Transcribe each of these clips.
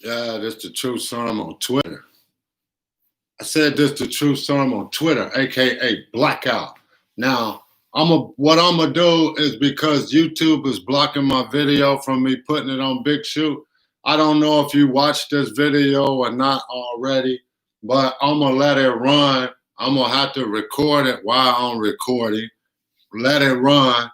Yeah, this the True Storm on Twitter. I said this the True Storm on Twitter, aka Blackout. Now, what I'm gonna do is because YouTube is blocking my video from me putting it on Big Shoot. I don't know if you watched this video or not already, but I'm gonna let it run. I'm gonna have to record it while I'm recording. Let it run.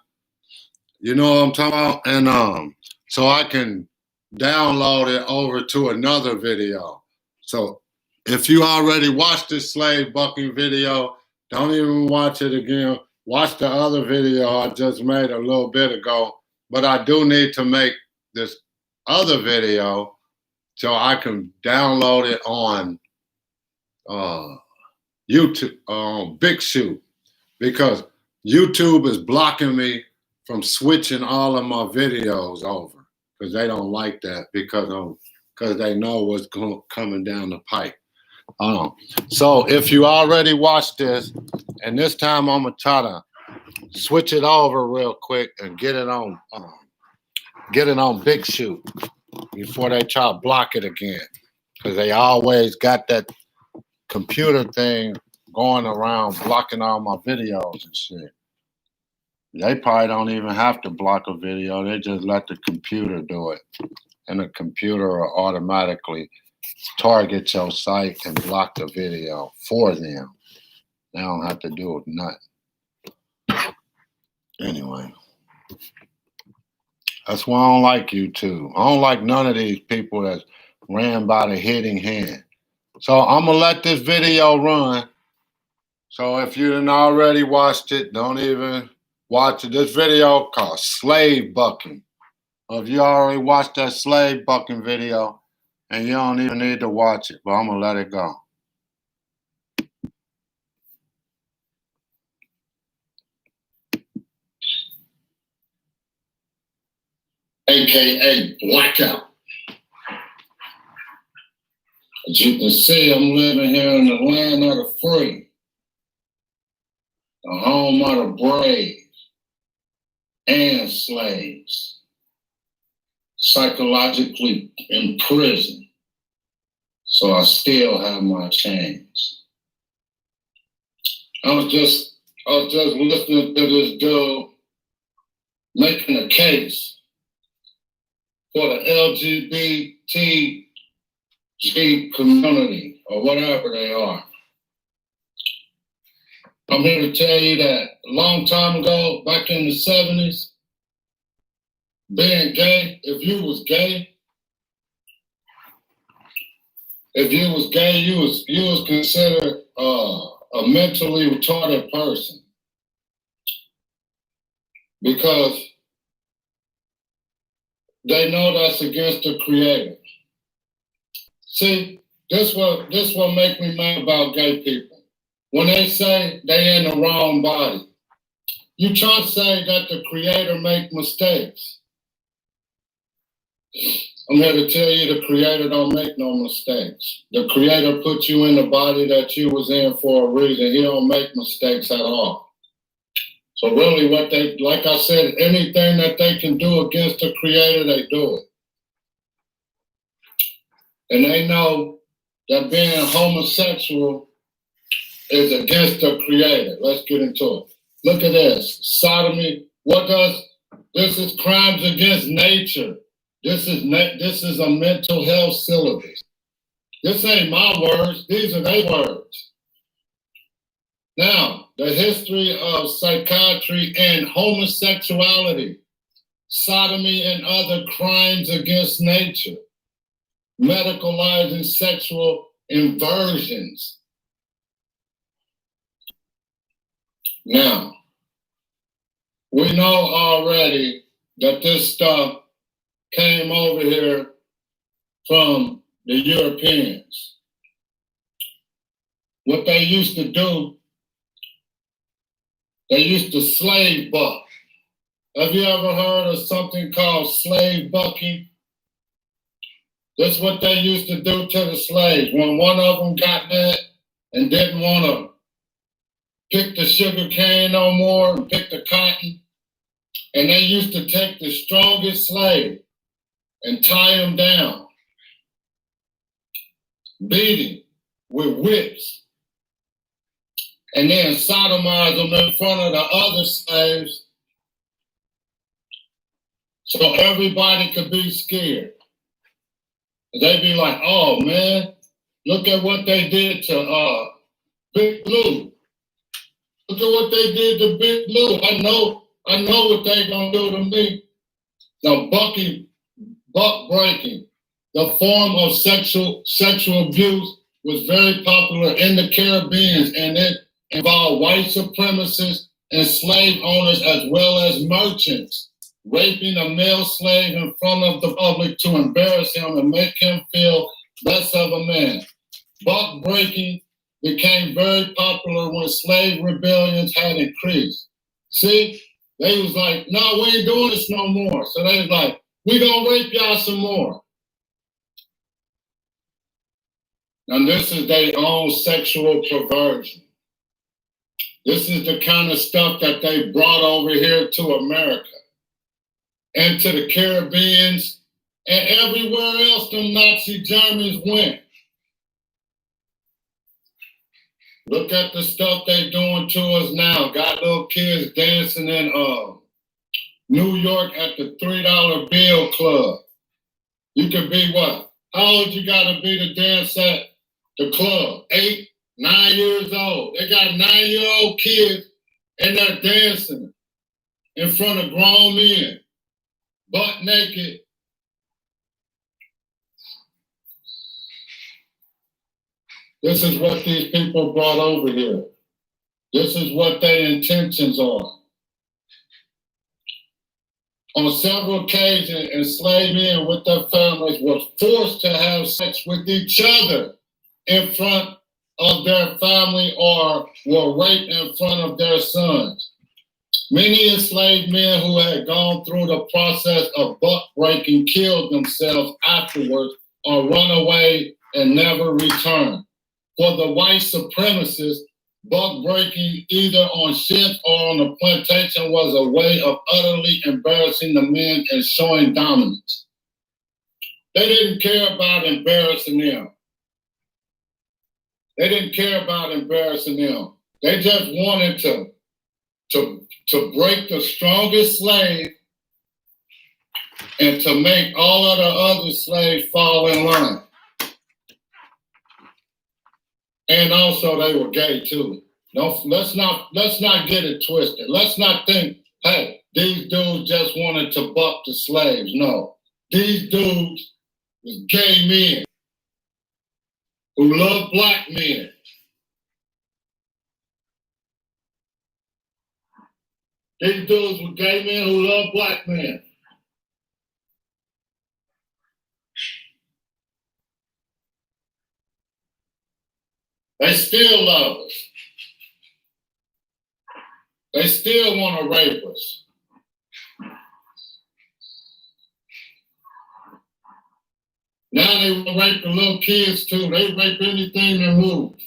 You know what I'm talking about? And so I can download it over to another video. So if you already watched this slave bucking video, don't even watch it again. Watch the other video I just made a little bit ago. But I do need to make this other video so I can download it on YouTube, Big Shoot, because YouTube is blocking me from switching all of my videos over because they don't like that because they know what's coming down the pipe. So if you already watched this, and this time I'm gonna try to switch it over real quick and get it on Big Shoot before they try to block it again, because they always got that computer thing going around blocking all my videos and shit. They probably don't even have to block a video. They just let the computer do it. And the computer will automatically target your site and block the video for them. They don't have to do nothing. Anyway, that's why I don't like YouTube. I don't like none of these people that ran by the hitting hand. So I'm going to let this video run. So if you didn't already watched it, don't even watch it. This video called Slave Bucking. If you already watched that slave bucking video, and you don't even need to watch it, but I'm going to let it go. AKA Blackout. As you can see, I'm living here in the land of the free, the home of the brave and slaves, psychologically imprisoned. So I still have my chains. I was just listening to this dude making a case for the LGBTG community, or whatever they are. I'm here to tell you that a long time ago, back in the 70s, being gay, if you was gay, you was considered a mentally retarded person, because they know that's against the Creator. See, this what make me mad about gay people. When they say they in the wrong body, you try to say that the Creator make mistakes. I'm here to tell you the Creator don't make no mistakes. The Creator put you in the body that you was in for a reason. He don't make mistakes at all. So really like I said, anything that they can do against the Creator, they do it. And they know that being homosexual is against the Creator. Let's get into it. Look at this. Sodomy. This is crimes against nature. This is a mental health syllabus. This ain't my words. These are their words. Now, the history of psychiatry and homosexuality, sodomy and other crimes against nature, medicalizing sexual inversions. Now, we know already that this stuff came over here from the Europeans. What they used to do, they used to slave buck. Have you ever heard of something called slave bucking? That's what they used to do to the slaves. When one of them got mad and didn't want to pick the sugar cane no more and pick the cotton, and they used to take the strongest slave and tie him down beating with whips, and then sodomize them in front of the other slaves so everybody could be scared. They'd be like, oh man, look at what they did to Big Blue. Look at what they did to Big Blue. I know what they gonna do to me. Now buck breaking, the form of sexual abuse was very popular in the Caribbean, and it involved white supremacists and slave owners as well as merchants, raping a male slave in front of the public to embarrass him and make him feel less of a man. Buck breaking became very popular when slave rebellions had increased. See, they was like, no, we ain't doing this no more. So they was like, we gonna rape y'all some more. And this is their own sexual perversion. This is the kind of stuff that they brought over here to America and to the Caribbean and everywhere else the Nazi Germans went. Look at the stuff they doing to us now. Got little kids dancing in New York at the $3 bill club. You can be what? How old you gotta be to dance at the club? 8, 9 years old. They got 9-year-old kids and they're dancing in front of grown men, butt naked. This is what these people brought over here. This is what their intentions are. On several occasions, enslaved men with their families were forced to have sex with each other in front of their family or were raped in front of their sons. Many enslaved men who had gone through the process of buck breaking killed themselves afterwards or run away and never returned. For the white supremacists, buck breaking either on ships or on a plantation was a way of utterly embarrassing the men and showing dominance. They didn't care about embarrassing them. They didn't care about embarrassing them. They just wanted to break the strongest slave and to make all of the other slaves fall in line. And also they were gay too. Let's not get it twisted. Let's not think, hey, these dudes just wanted to buck the slaves. No, these dudes was gay men who love black men. These dudes were gay men who love black men. They still love us. They still want to rape us. Now they want to rape the little kids too. They rape anything that moves.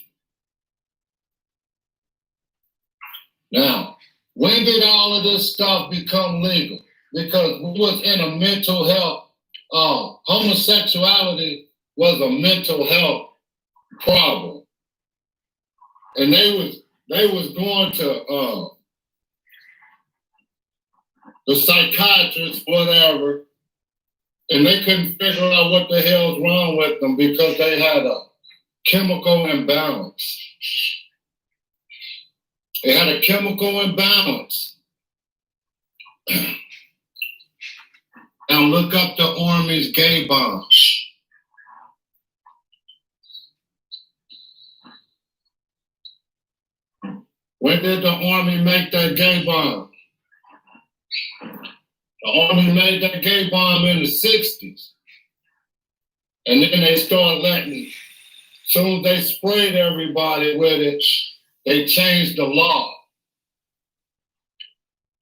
Now, when did all of this stuff become legal? Because we was in a mental health, homosexuality was a mental health problem. And they was going to the psychiatrist, whatever, and they couldn't figure out what the hell's wrong with them because they had a chemical imbalance. They had a chemical imbalance. Now look up the Army's gay bomb. When did the Army make that gay bomb? The Army made that gay bomb in the 60s. And then they started letting, soon as they sprayed everybody with it, they changed the law.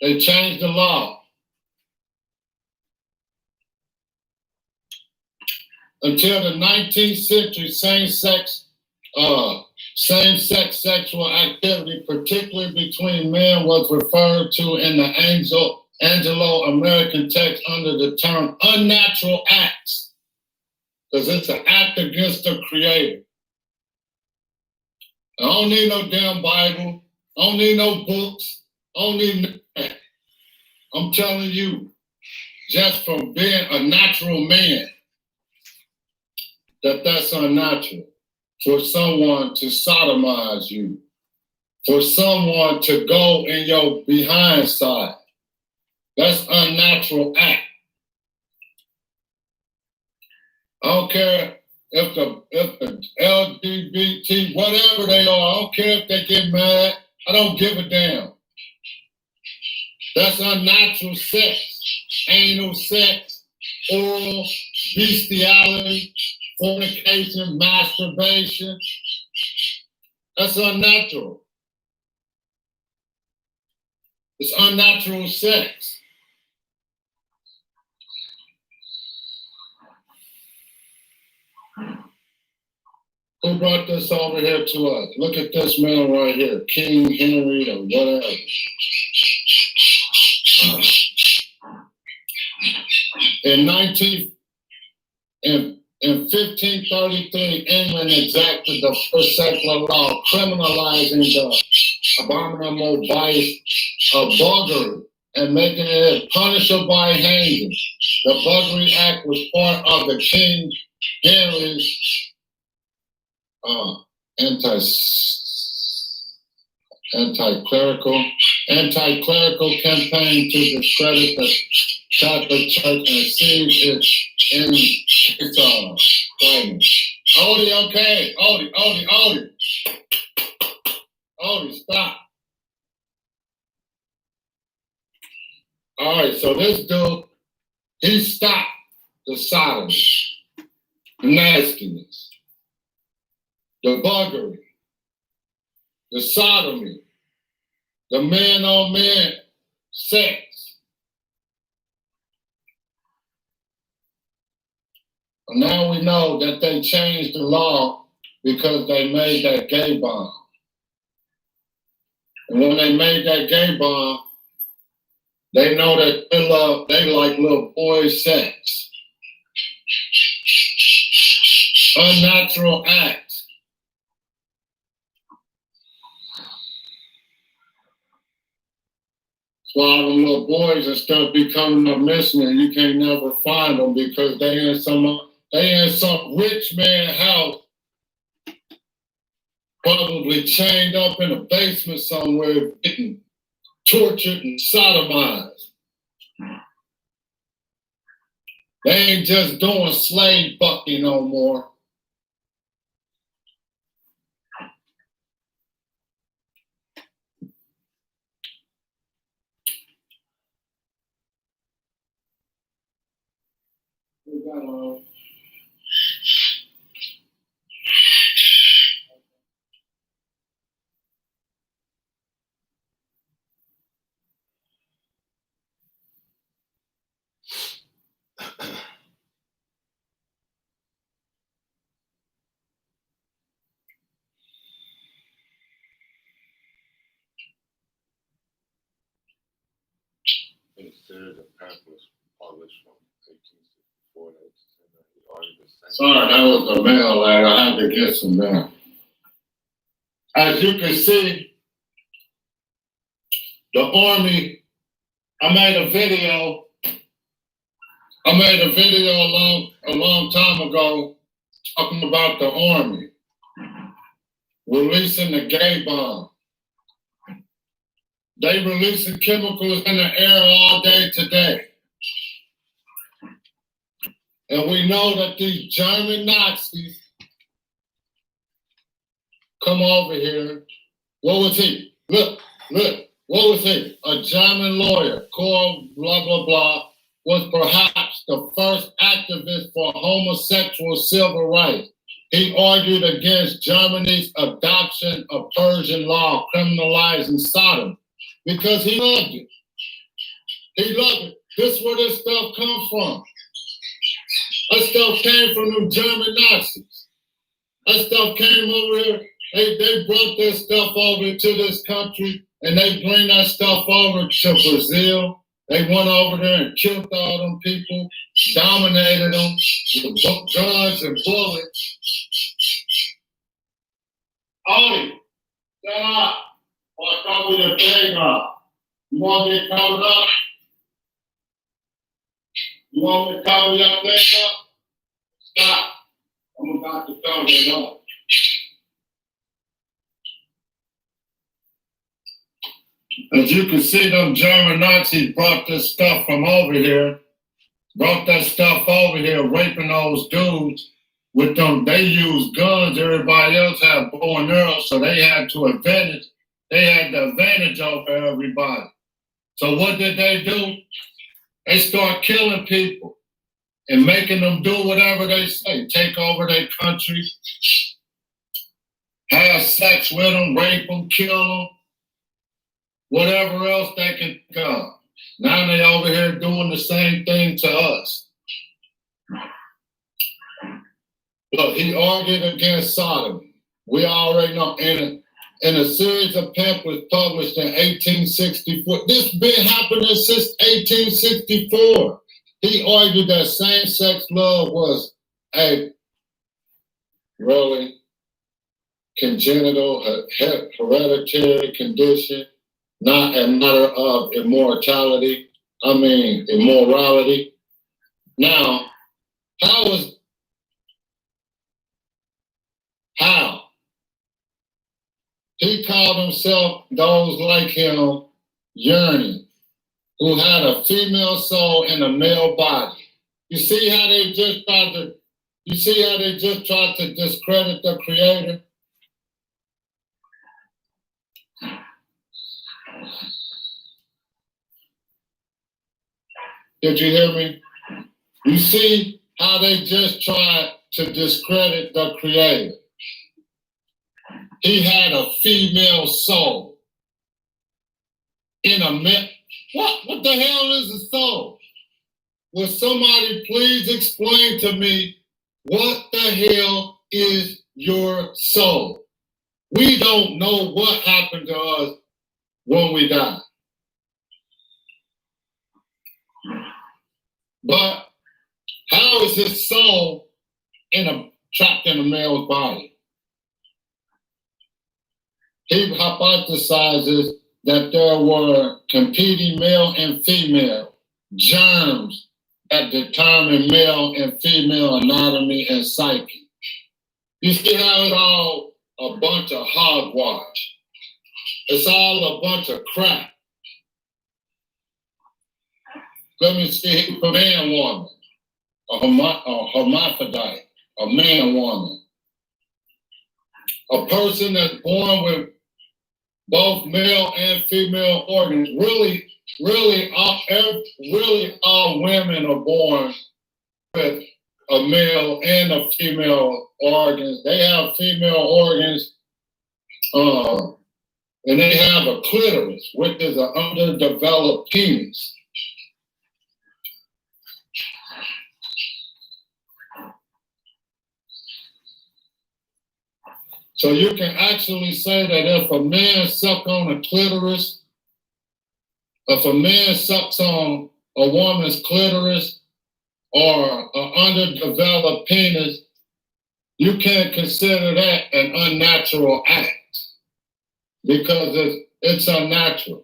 They changed the law. Until the 19th century, same-sex sexual activity, particularly between men, was referred to in the Anglo-American text under the term unnatural acts. because it's an act against the Creator. I don't need no damn Bible. I don't need no books. I don't need nothing. I'm telling you, just from being a natural man, that's unnatural. For someone to sodomize you, for someone to go in your behind side, that's unnatural act. I don't care if the LGBT, whatever they are, I don't care if they get mad. I don't give a damn. That's unnatural sex, anal sex, oral, bestiality, fornication, masturbation. That's unnatural. It's unnatural sex. Who brought this over here to us? Look at this man right here, King Henry or whatever. In 1533, England enacted the first secular law criminalizing the abominable vice of buggery and making it punishable by hanging. The Buggery Act was part of the King Henry's anti-clerical campaign to discredit the Catholic Church and see it in Odie, okay. Odie, stop. All right, so this dude, he stopped the sodomy, the nastiness, the buggery, the sodomy, the man-on-man sex. Now we know that they changed the law because they made that gay bomb. And when they made that gay bomb, they know that they like little boy sex. Unnatural act. That's why all them little boys and stuff be coming up missing and you can't never find them because they in some rich man house, probably chained up in a basement somewhere, getting tortured and sodomized. They ain't just doing slave bucking no more. We got Considered a pamphlet published from 1864 to 1879. Sorry, that was the mail letter. I had to get some mail. As you can see, the Army, I made a video a long time ago talking about the Army releasing the gay bomb. They releasing chemicals in the air all day today. And we know that these German Nazis come over here. What was he? Look, what was he? A German lawyer called blah, blah, blah, was perhaps the first activist for homosexual civil rights. He argued against Germany's adoption of Persian law criminalizing sodomy because he loved it. He loved it. This is where this stuff comes from. That stuff came from them German Nazis. That stuff came over here. They brought this stuff over to this country, and they bring that stuff over to Brazil. They went over there and killed all them people, dominated them with guns and bullets. Odie, shut up. Or cover your thing up. You want me to cover up? You want me to cover your thing up? Stop. I'm about to cover it up. As you can see, them German Nazis brought this stuff from over here, brought that stuff over here, raping those dudes with them. They used guns. Everybody else had bow and arrows, so they had the advantage over everybody. So what did they do? They start killing people and making them do whatever they say, take over their country, have sex with them, rape them, kill them, whatever else they can come. Now they over here doing the same thing to us. Look, he argued against sodomy. We already know. In a series of pamphlets published in 1864. This been happening since 1864. He argued that same-sex love was a really congenital, hereditary condition, not a matter of immorality. Now, how? He called himself, those like him, yearning, who had a female soul and a male body. You see how they just tried to discredit the Creator? Did you hear me? You see how they just tried to discredit the Creator? He had a female soul in a man. What the hell is a soul? Will somebody please explain to me what the hell is your soul? We don't know what happened to us when we died. But how is his soul trapped in a male's body? He hypothesizes that there were competing male and female germs that determine male and female anatomy and psyche. You see how it's all a bunch of hogwash. It's all a bunch of crap. Let me see, a man-woman, a hermaphrodite, a man-woman. A person that's born with both male and female organs. Really, all women are born with a male and a female organs. They have female organs, and they have a clitoris, which is an underdeveloped penis. So you can actually say that if a man sucks on a clitoris, if a man sucks on a woman's clitoris or an underdeveloped penis, you can't consider that an unnatural act because it's unnatural.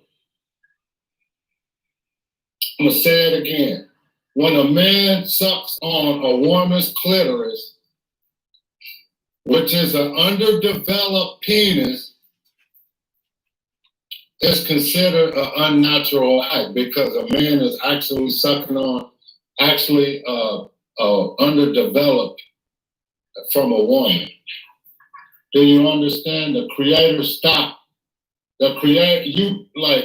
I'm gonna say it again. When a man sucks on a woman's clitoris, which is an underdeveloped penis, is considered an unnatural act because a man is actually sucking on underdeveloped from a woman. Do you understand? The Creator stopped. The Creator,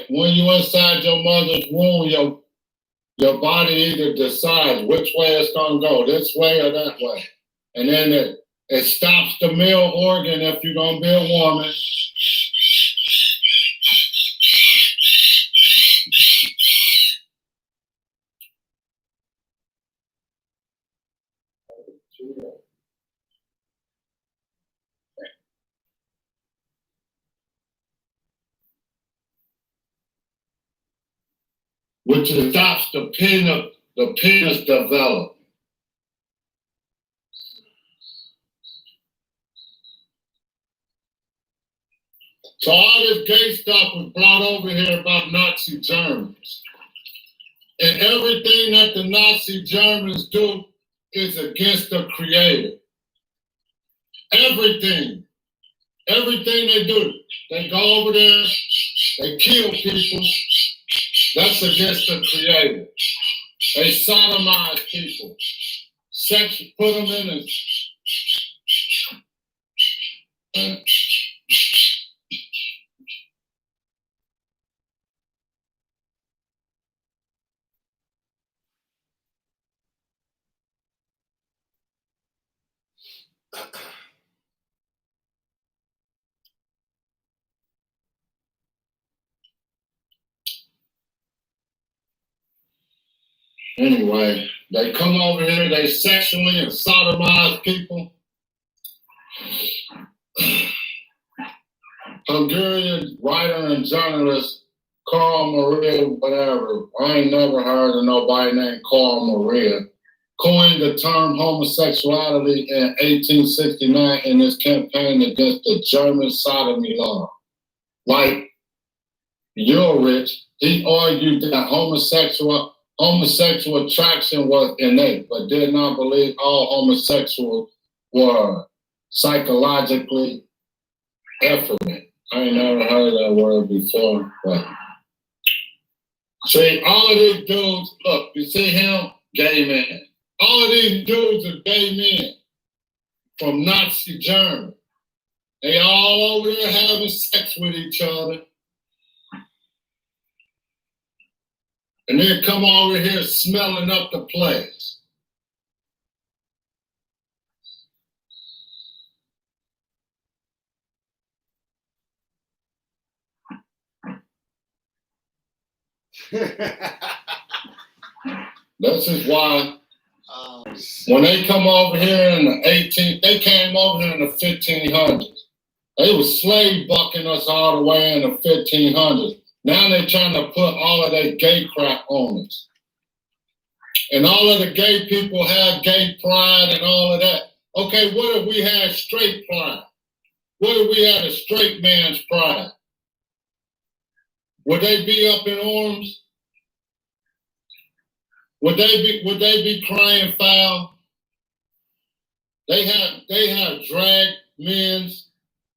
when you inside your mother's womb, your body either decides which way it's gonna go, this way or that way, and then it stops the male organ if you're going to be a woman. which stops the penis development. So all this gay stuff was brought over here about Nazi Germans. And everything that the Nazi Germans do is against the Creator. Everything. Everything they do. They go over there, they kill people. That's against the Creator. They sodomize people. Sex, put them in it. Anyway, they come over here, they sexually and sodomize people. Hungarian writer and journalist Carl Maria, whatever, I ain't never heard of nobody named Carl Maria, coined the term homosexuality in 1869 in his campaign against the German sodomy law. Like Ulrich, he argued that homosexual attraction was innate, but did not believe all homosexuals were psychologically effeminate. I ain't never heard that word before, but see, all of these dudes, look, you see him, gay man. All of these dudes are gay men from Nazi Germany. They all over there having sex with each other. And then come over here smelling up the place. This is why when they come over here in the they came over here in the 1500s. They was slave bucking us all the way in the 1500s. Now they're trying to put all of their gay crap on us. And all of the gay people have gay pride and all of that. Okay, what if we had straight pride? What if we had a straight man's pride? Would they be up in arms? Would they be crying foul? They have drag men's,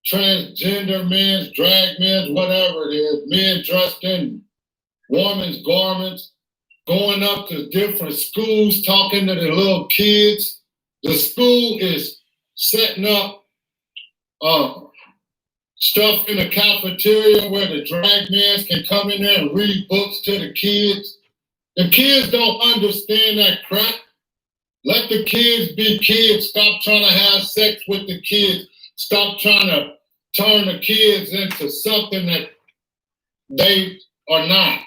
transgender men's, drag men's, whatever it is, men dressed in women's garments, going up to different schools, talking to the little kids. The school is setting up stuff in the cafeteria where the drag men can come in there and read books to the kids. The kids don't understand that crap. Let the kids be kids. Stop trying to have sex with the kids. Stop trying to turn the kids into something that they are not.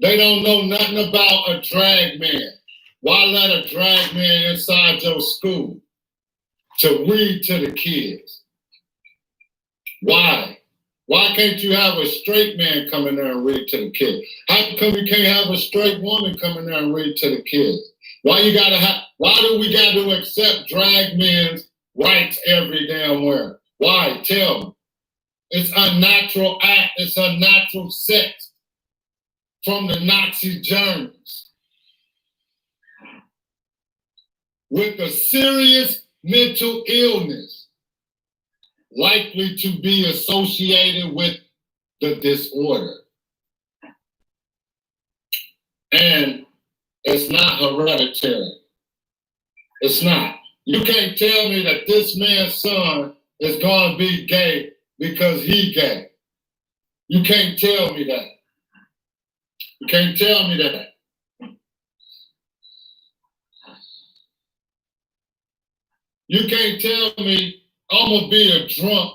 They don't know nothing about a drag man. Why let a drag man inside your school to read to the kids? Why? Why can't you have a straight man come in there and read to the kids? How come you can't have a straight woman come in there and read to the kids? Why do we got to accept drag men's rights every damn where? Why? Tell me. It's a natural act. It's a natural sex from the Nazi Germans with a serious mental illness likely to be associated with the disorder. And it's not hereditary. It's not. You can't tell me that this man's son is going to be gay because he's gay. You can't tell me that. You can't tell me that. You can't tell me I'm going to be a drunk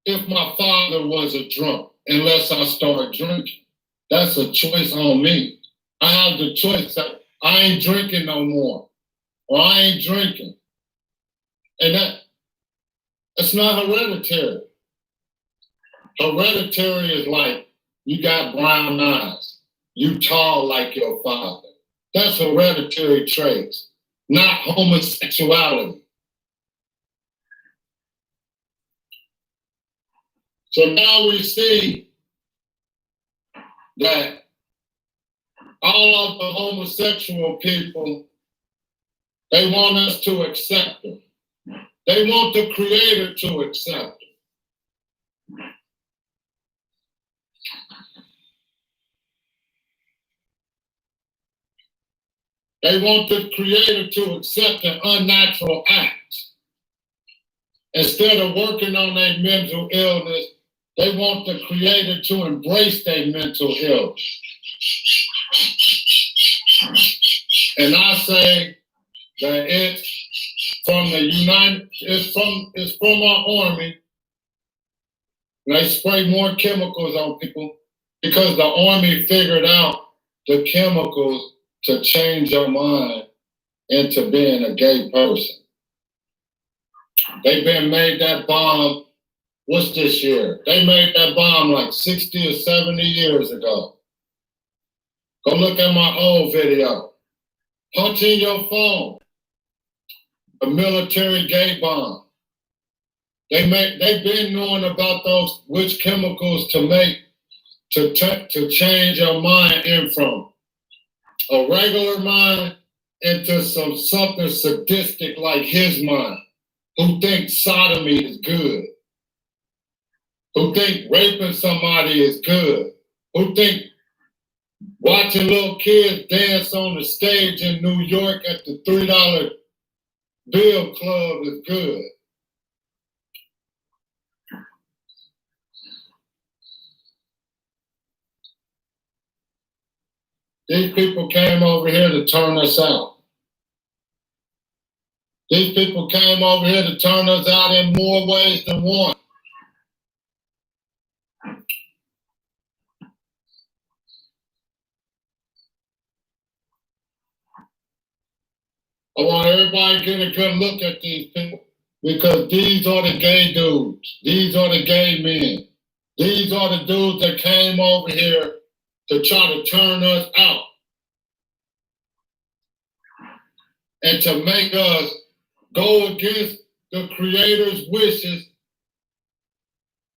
if my father was a drunk, unless I start drinking. That's a choice on me. I have the choice that I ain't drinking no more, or I ain't drinking. And that's not hereditary. Hereditary is like you got brown eyes. you tall like your father. That's hereditary traits, not homosexuality. So now we see that all of the homosexual people, they want us to accept them. They want the Creator to accept them. They want the Creator to accept an unnatural act. Instead of working on their mental illness, they want the Creator to embrace their mental illness. And I say that it's from it's from our army. And they spray more chemicals on people because the army figured out the chemicals to change your mind into being a gay person. They've been made that bomb, what's this year? They made that bomb like 60 or 70 years ago. Go look at my old video. Punch in your phone. A military gay bomb. They've been knowing about those, which chemicals to make to change your mind in from a regular mind into something sadistic like his mind, who thinks sodomy is good, who think raping somebody is good, who think watching little kids dance on the stage in New York at the $3 bill club is good. These people came over here to turn us out. These people came over here to turn us out in more ways than one. I want everybody to get a good look at these people because these are the gay dudes. These are the gay men. These are the dudes that came over here to try to turn us out and to make us go against the Creator's wishes,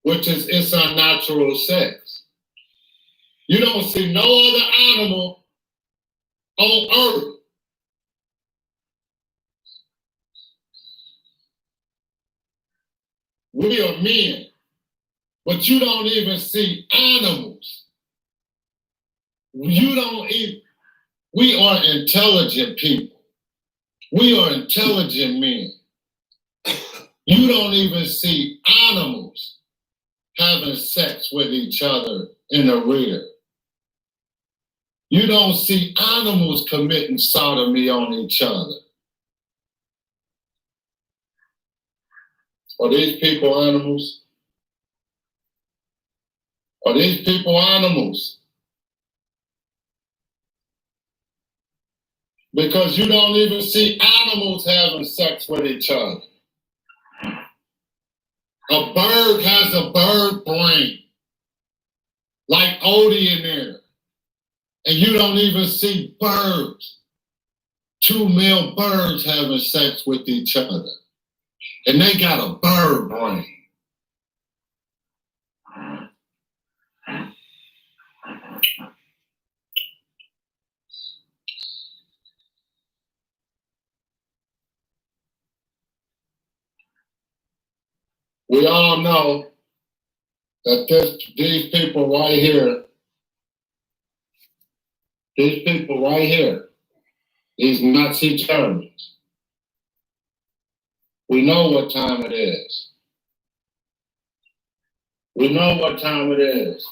which is it's unnatural sex. You don't see no other animal on earth we are men, but you don't even see animals. You don't even, we are intelligent people. We are intelligent men. You don't even see animals having sex with each other in the rear. You don't see animals committing sodomy on each other. Are these people animals? Are these people animals? Because you don't even see animals having sex with each other. A bird has a bird brain, like Odie in there. And you don't even see birds, 2 male birds having sex with each other. And they got a bird brain. We all know that these people right here, these Nazi Germans, we know what time it is. We know what time it is.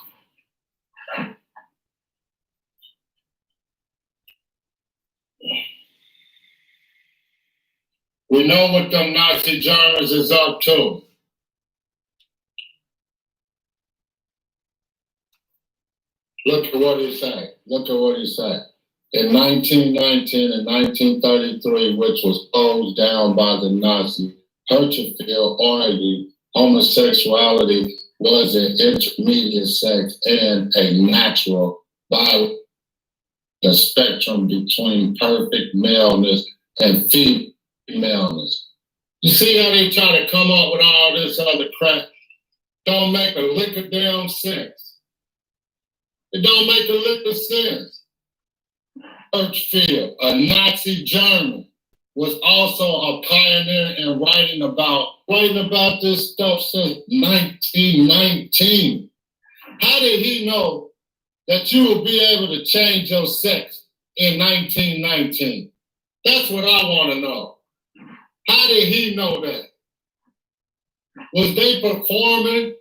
We know what them Nazi Germans is up to. Look at what he said. Look at what he said. In 1919 and 1933, which was closed down by the Nazis, Hirschfeld argued homosexuality was an intermediate sex and a natural the spectrum between perfect maleness and femaleness. You see how they try to come up with all this other crap? Don't make a lick of damn sense. It don't make a lick of sense. Hirschfeld, a Nazi German, was also a pioneer in writing about this stuff since 1919. How did he know that you would be able to change your sex in 1919? That's what I want to know. How did he know that? Was they performing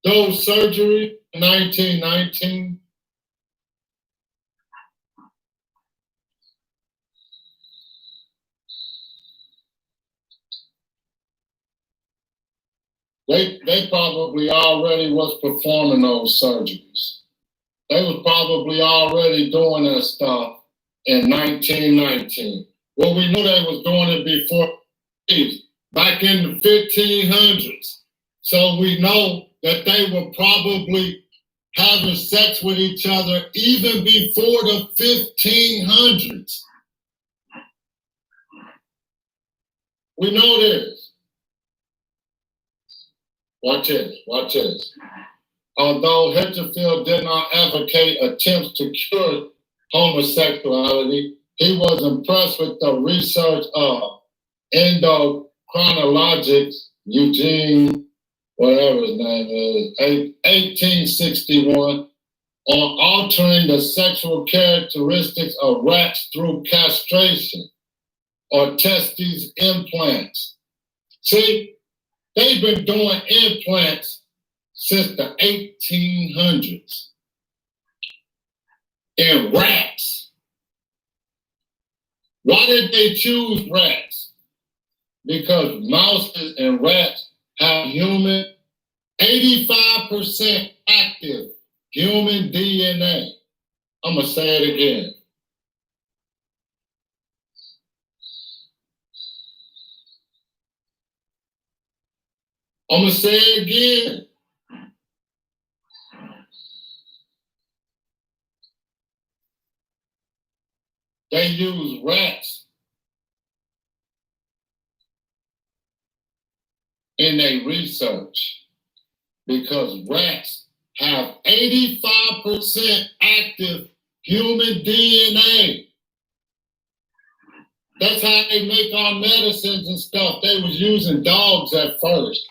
those surgeries in 1919? They probably already was performing those surgeries. They was probably already doing that stuff in 1919. Well, we knew they was doing it before, back in the 1500s. So we know that they were probably having sex with each other even before the 1500s. We know this. Watch this. Although Hirschfeld did not advocate attempts to cure homosexuality, he was impressed with the research of endocrinologist Eugene, whatever his name is, 1861, on altering the sexual characteristics of rats through castration or testes implants. See, they've been doing implants since the 1800s in rats. Why did they choose rats? Because mouses and rats have 85% active human DNA. I'm going to say it again. I'm going to say it again. They use rats in their research because rats have 85% active human DNA. That's how they make our medicines and stuff. They was using dogs at first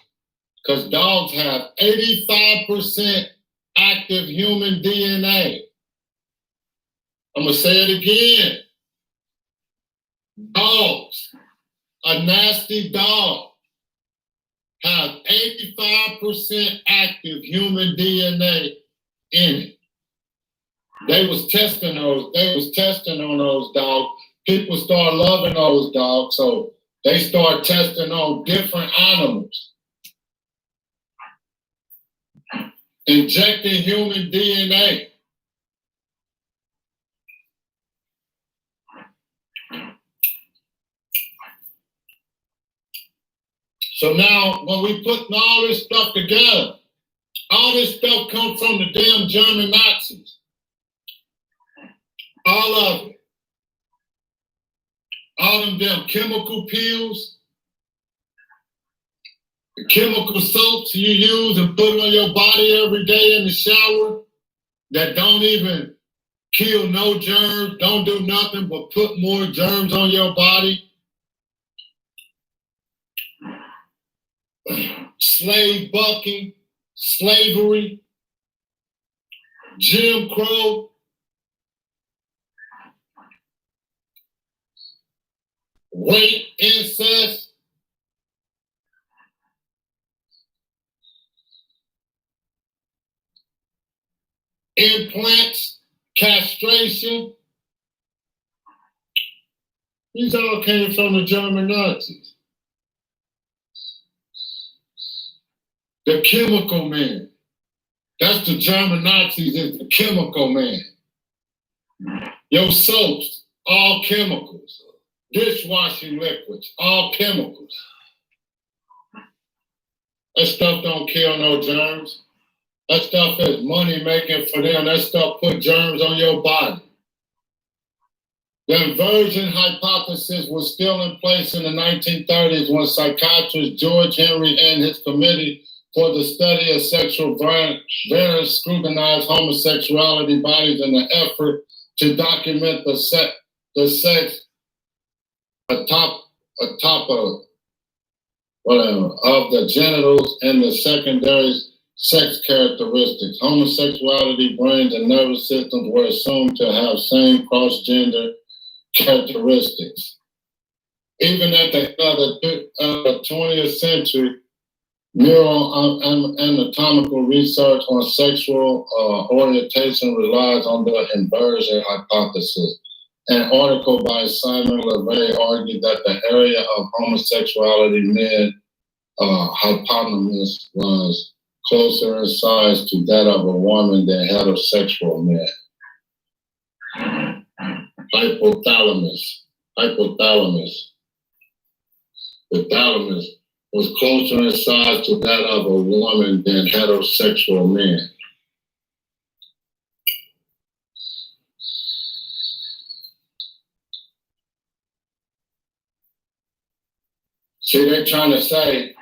because dogs have 85% active human DNA. I'm going to say it again. Dogs, a nasty dog, have 85% active human DNA in it. They was testing on those dogs. People start loving those dogs, so they start testing on different animals. Injecting human DNA. So now, when we put all this stuff together, all this stuff comes from the damn German Nazis. All of it. All them damn chemical pills, the chemical soaps you use and put on your body every day in the shower that don't even kill no germs, don't do nothing but put more germs on your body. Slave bucking, slavery, Jim Crow, rape, incest, implants, castration. These all came from the German Nazis. The chemical man. That's the German Nazis, is the chemical man. Your soaps, all chemicals. Dishwashing liquids, all chemicals. That stuff don't kill no germs. That stuff is money making for them. That stuff put germs on your body. The inversion hypothesis was still in place in the 1930s when psychiatrist George Henry and his Committee for the Study of Sexual Variance scrutinized homosexuality bodies in an effort to document the sex atop of the genitals and the secondary sex characteristics. Homosexuality brains and nervous systems were assumed to have same cross-gender characteristics. Even at the 20th century, neuroanatomical research on sexual orientation relies on the inversion hypothesis. An article by Simon LeVay argued that the area of homosexuality men hypotenuse was closer in size to that of a woman than heterosexual men. Hypothalamus. The thalamus was closer in size to that of a woman than heterosexual men. See, they're trying to say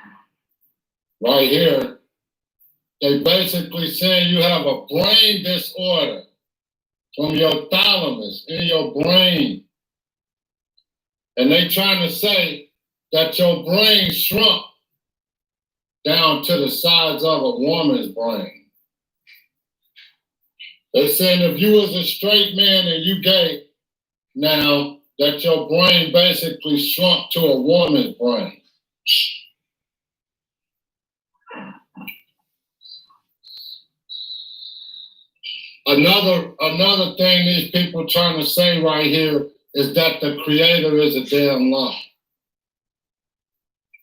right here, they basically saying you have a brain disorder from your thalamus in your brain. And they trying to say that your brain shrunk down to the size of a woman's brain. They're saying if you was a straight man and you gay, now that your brain basically shrunk to a woman's brain. Another thing these people trying to say right here is that the creator is a damn lie.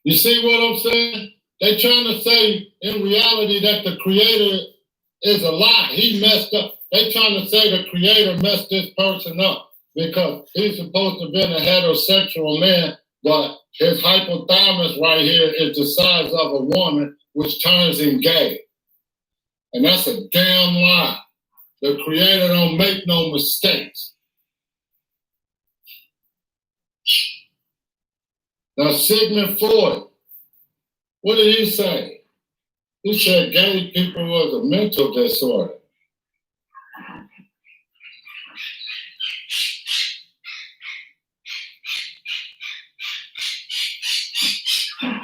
You see what I'm saying? They're trying to say in reality that the creator is a lie. He messed up. They're trying to say the creator messed this person up because he's supposed to have been a heterosexual man, but his hypothalamus right here is the size of a woman, which turns him gay. And that's a damn lie. The creator don't make no mistakes. Now, Sigmund Freud, what did he say? He said gay people was a mental disorder.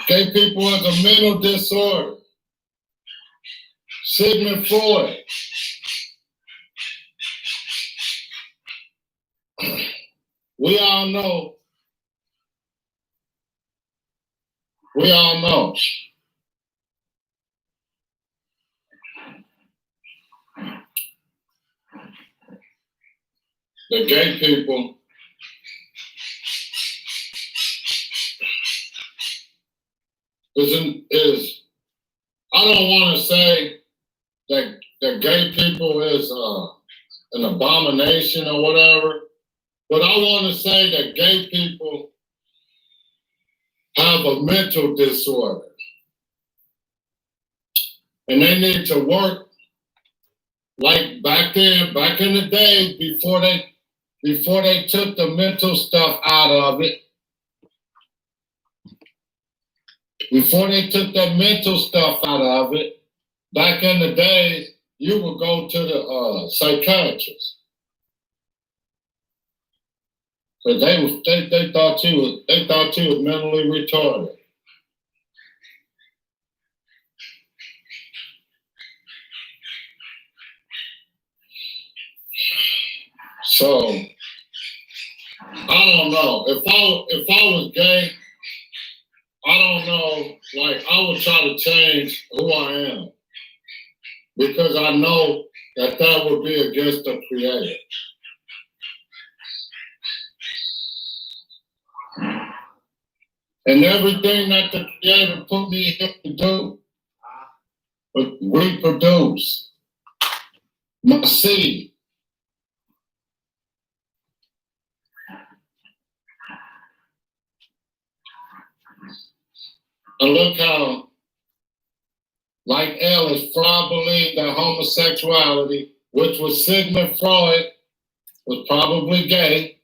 Gay people was a mental disorder. Sigmund Freud. We all know. The gay people is I don't want to say that the gay people is an abomination or whatever, but I want to say that gay people have a mental disorder. And they need to work like back in the day before they took the mental stuff out of it. Before they took that mental stuff out of it, back in the days, you would go to the psychiatrist. Because they thought you was mentally retarded. So I don't know. If I was gay, I don't know, like I would try to change who I am. Because I know that would be against the creator. And everything that the creator put me here to do, reproduce my seed. And look how, like Ellis, Freud believed that homosexuality, which was Sigmund Freud, was probably gay,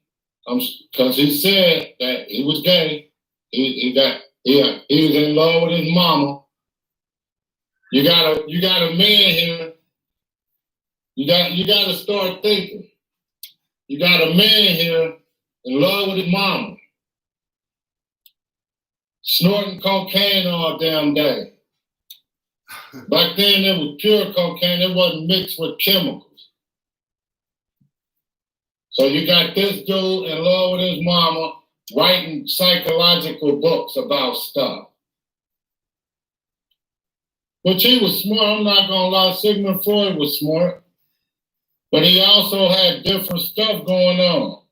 Because he said that he was gay. He was in love with his mama. You got a man here. You got to start thinking. You got a man here in love with his mama, snorting cocaine all damn day. Back then it was pure cocaine. It wasn't mixed with chemicals. So you got this dude in love with his mama writing psychological books about stuff. Which he was smart, I'm not gonna lie, Sigmund Freud was smart. But he also had different stuff going on.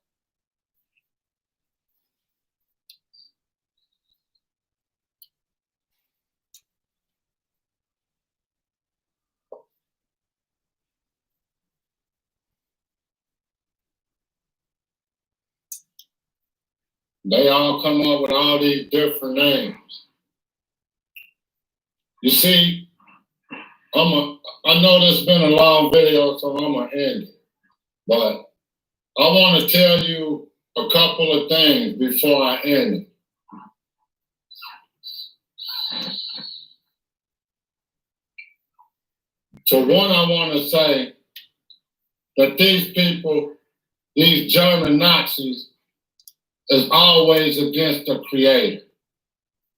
They all come up with all these different names. You see, I know this has been a long video, so I'm gonna end it. But I want to tell you a couple of things before I end it. So one, I want to say that these people, these German Nazis, is always against the Creator.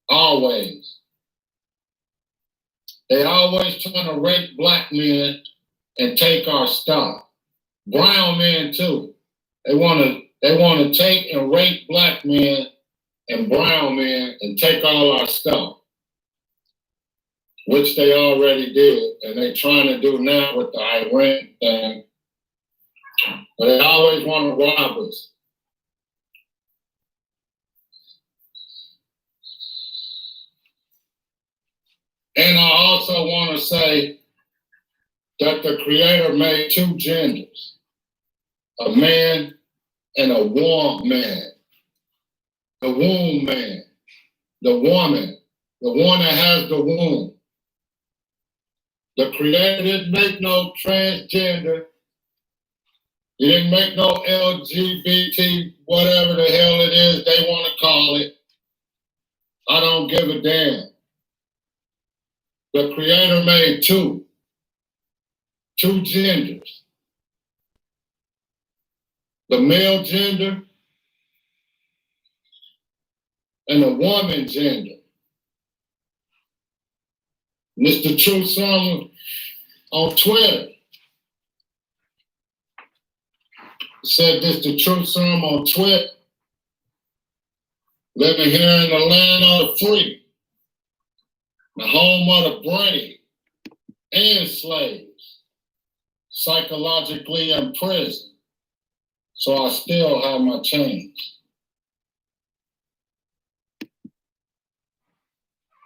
Always. They always trying to rape black men and take our stuff. Brown men too. They want to take and rape black men and brown men and take all our stuff, which they already did, and they trying to do now with the Iran thing. But they always want to rob us. And I also want to say that the Creator made two genders, a man and a woman. The womb man, the woman, the one that has the womb. The Creator didn't make no transgender. He didn't make no LGBT, whatever the hell it is they want to call it. I don't give a damn. The Creator made two genders. The male gender and the woman gender. Mr. Truth Sermon on Twitter said this the Truth Sermon on Twitter. Living here in the land of the free, the home of the brave and slaves, psychologically imprisoned. So I still have my chains.